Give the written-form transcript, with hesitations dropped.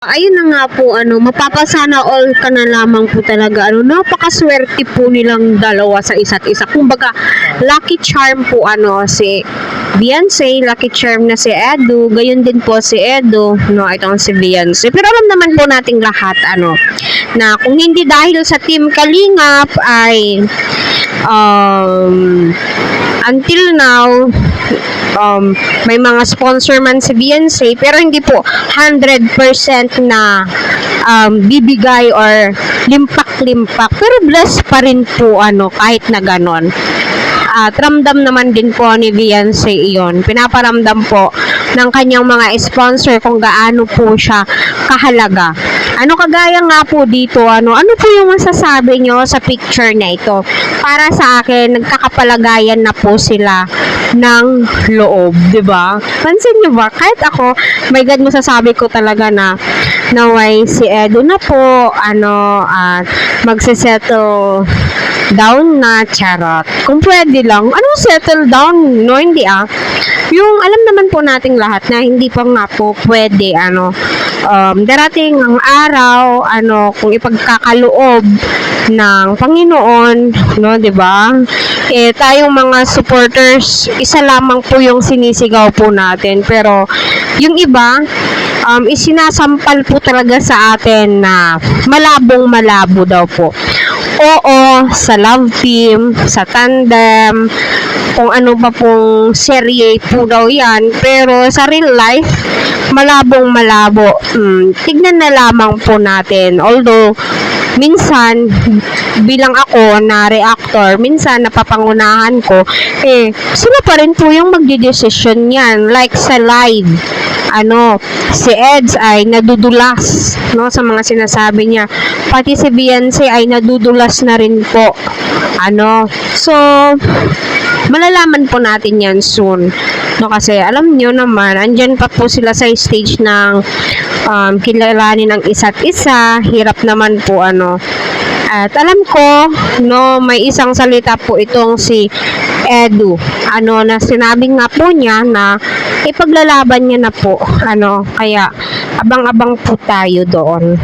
Ayun na nga po, mapapasana all ka na lamang po talaga. Napakaswerte po nilang dalawa sa isa't isa. Kumbaga, lucky charm po si Beyonce, lucky charm na si Edu, gayon din po si Edu, itong si Beyonce. Pero alam naman po nating lahat, na kung hindi dahil sa Team Kalingap ay, until now, may mga sponsor man si Beyonce, pero hindi po 100% na bibigay or limpak-limpak, pero blessed pa rin po kahit na ganon. At ramdam naman din po ni Beyonce iyon. Pinaparamdam po ng kanyang mga sponsor kung gaano po siya kahalaga. Kagaya nga po dito, ano po yung masasabi nyo sa picture na ito? Para sa akin, nagkakapalagayan na po sila ng loob, di ba? Pansin nyo ba? Kahit ako, my God, masasabi ko talaga na naway si Edu na po, magsisettle down na, charot. Kung pwede lang, settle down? No, hindi Yung alam naman po nating lahat na hindi pa nga po pwede, darating ang araw, kung ipagkakaloob ng Panginoon, no, 'di ba? Tayong mga supporters, isa lamang po yung sinisigaw po natin, pero yung iba isinasampal po talaga sa atin na malabong-malabo daw po. Oo, sa love team, sa tandem, kung ano pa pong serye po daw yan, pero sa real life, malabong-malabo. Tignan na lamang po natin. Although, minsan, bilang ako na reactor, minsan napapangunahan ko, sila pa rin po yung magdidesisyon yan. Like sa live, si Eds ay nadudulas, no, sa mga sinasabi niya. Pati si Beyonce ay nadudulas na rin po. So, malalaman po natin yan soon. No, kasi alam nyo naman, andyan pa po sila sa stage ng kilalanin ng isa't isa. Hirap naman po, At alam ko, no, may isang salita po itong si Edu. Na sinabi nga po niya na ipaglalaban niya na po. Kaya abang-abang po tayo doon.